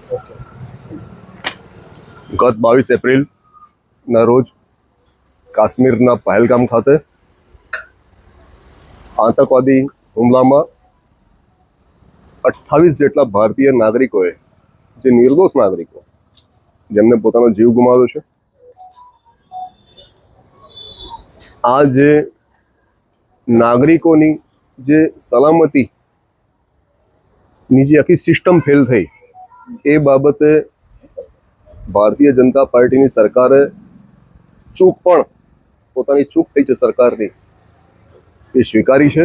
ગત 22 એપ્રિલના રોજ કાશ્મીરના પહેલગામ ખાતે આતંકવાદી હુમલામાં 28 જેટલા ભારતીય નાગરિકોએ, જે નિર્દોષ નાગરિકો જેમને પોતાનો જીવ ગુમાવ્યો છે, આ જે નાગરિકોની જે સલામતીની જે આખી સિસ્ટમ ફેલ થઈ, એ બાબતે ભારતીય જનતા પાર્ટીની સરકારે પોતાની ચૂક થઈ છે સરકારની, એ સ્વીકારી છે.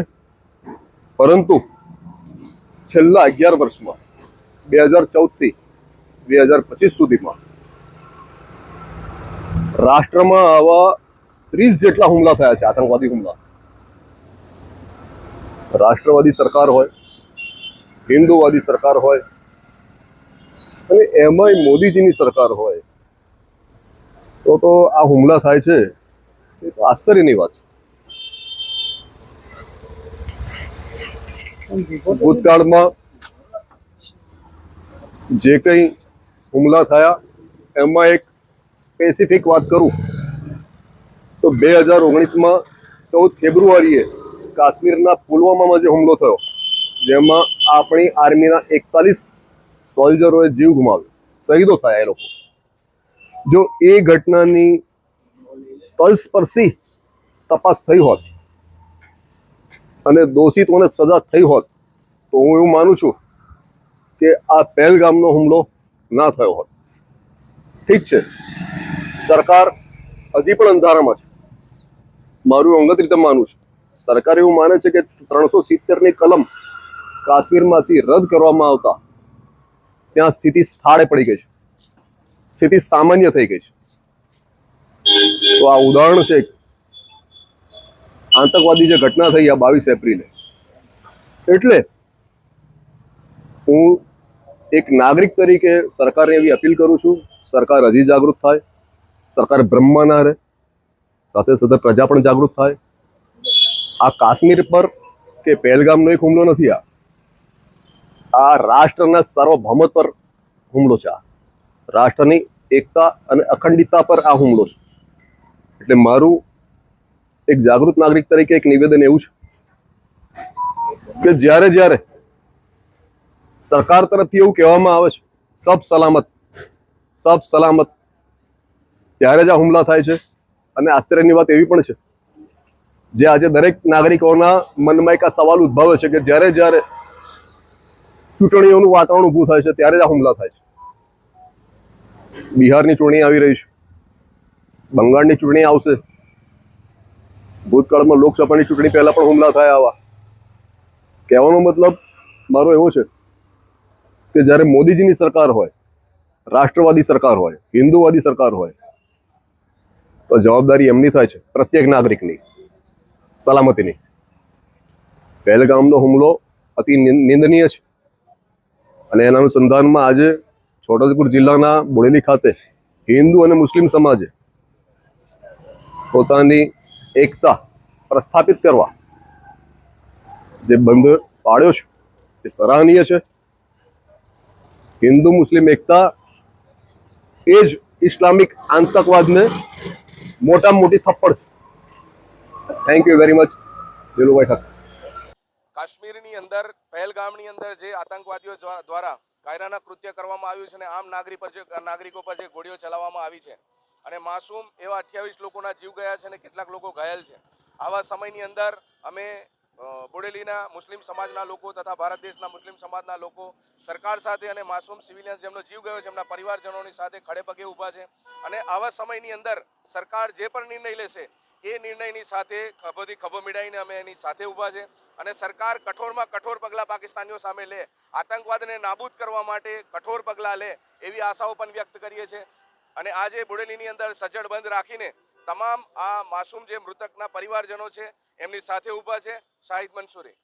પરંતુ છેલ્લા 11 વર્ષમાં 2014થી 2025 સુધીમાં રાષ્ટ્રમાં આવા 30 જેટલા હુમલા થયા છે, આતંકવાદી હુમલા. રાષ્ટ્રવાદી સરકાર હોય, હિન્દુવાદી સરકાર હોય અને એમાંય મોદીજીની સરકાર હોય તો આ હુમલા થાય છે, એ તો આશ્ચર્યની વાત છે. ભૂતકાળમાં જે કંઈ હુમલા થયા એમાં એક સ્પેસિફિક વાત કરું તો 2019માં 14 ફેબ્રુઆરીએ કાશ્મીરના પુલવામામાં જે હુમલો થયો, જેમાં આપણી આર્મીના 41 સોલ્જરોએ જીવ ગુમાવ્યો, શહીદો થયા એ લોકો. જો એ ઘટનાની તલસ્પર્શી તપાસ થઈ હોત અને દોષિતોને સજા થઈ હોત તો હું એવું માનું છું કે આ પહેલગામનો હુમલો ના થયો હોત. ઠીક છે, સરકાર હજી પણ અંધારામાં છે. મારું અંગત રીતે માનવું છે, સરકાર એવું માને છે કે 370ની કલમ કાશ્મીરમાંથી રદ કરવામાં આવતા ત્યાં સ્થિતિ સ્થાળે પડી ગઈ છે, સ્થિતિ સામાન્ય થઈ ગઈ છે. તો આ ઉદાહરણ છે આતંકવાદી જે ઘટના થઈ આ 22 એપ્રિલે. એટલે હું એક નાગરિક તરીકે સરકારને એવી અપીલ કરું છું, સરકાર હજી જાગૃત થાય, સરકાર બ્રહ્મા ના રહે, સાથે સાથે પ્રજા પણ જાગૃત થાય. આ કાશ્મીર પર કે પહેલગામનો એક હુમલો નથી, આ રાષ્ટ્રના સાર્વભૌમત્વ પર હુમલો છે. આ રાષ્ટ્રની એકતા અને અખંડિતતા પર આ હુમલો છે. એટલે મારું એક જાગૃત નાગરિક તરીકે એક નિવેદન એવું છે કે જ્યારે સરકાર તરફથી એવું કહેવામાં આવે છે સબ સલામત, ત્યારે જ આ હુમલા થાય છે. અને આશ્ચર્યની વાત એવી પણ છે, જે આજે દરેક નાગરિકોના મનમાં એક આ સવાલ ઉદ્ભવે છે કે જ્યારે ચૂંટણીઓનું વાતાવરણ ઊભું થાય છે ત્યારે જ આ હુમલા થાય છે. બિહારની ચૂંટણી આવી રહી છે, બંગાળની ચૂંટણી આવશે, ભૂતકાળમાં લોકસભાની ચૂંટણી પહેલા પણ હુમલા થયા. આવા કહેવાનો મતલબ મારો એવો છે કે જ્યારે મોદીજીની સરકાર હોય, રાષ્ટ્રવાદી સરકાર હોય, હિન્દુવાદી સરકાર હોય, તો જવાબદારી એમની થાય છે પ્રત્યેક નાગરિકની સલામતીની. પહેલગામનો હુમલો અતિ નિંદનીય છે અને એના અનુસંધાનમાં આજે છોટાઉદેપુર જિલ્લાના બોડેલી ખાતે હિન્દુ અને મુસ્લિમ સમાજે પોતાની એકતા પ્રસ્થાપિત કરવા જે બંધ પાડ્યો છે એ સરાહનીય છે. હિન્દુ મુસ્લિમ એકતા એ જ ઇસ્લામિક આતંકવાદને મોટામાં મોટી થપ્પડ છે. Thank you very much, Dilubhai Thakar. કાશ્મીરની અંદર પહેલગામની અંદર જે આતંકવાદીઓ દ્વારા કાયરાના કૃત્ય કરવામાં આવ્યું છે અને આમ નાગરિકો પર જે ગોળીઓ ચલાવવામાં આવી છે અને માસૂમ એવા 28 લોકોના જીવ ગયા છે અને કેટલાક લોકો ઘાયલ છે. આવા સમયની અંદર અમે બોડેલીના મુસ્લિમ સમાજના લોકો તથા ભારત દેશના મુસ્લિમ સમાજના લોકો સરકાર સાથે અને માસૂમ સિવિલિયન્સ જેમનો જીવ ગયો છે એમના પરિવારજનોની સાથે ખડે પગે ઊભા છે. અને આવા સમયની અંદર સરકાર જે પણ નિર્ણય લેશે એ નિર્ણયની સાથે ખભોથી ખભો મિલાવીને અમે એની સાથે ઊભા છે. અને સરકાર કઠોરમાં કઠોર પગલાં પાકિસ્તાનીઓ સામે લે, આતંકવાદને નાબૂદ કરવા માટે કઠોર પગલાં લે એવી આશાઓ પણ વ્યક્ત કરીએ છીએ. અને આજે બોડેલીની અંદર સજ્જડ બંધ રાખીને તમામ આ માસૂમ જે મૃતકના પરિવારજનો છે એમની સાથે ઊભા છે. શાહિદ મંસૂરી.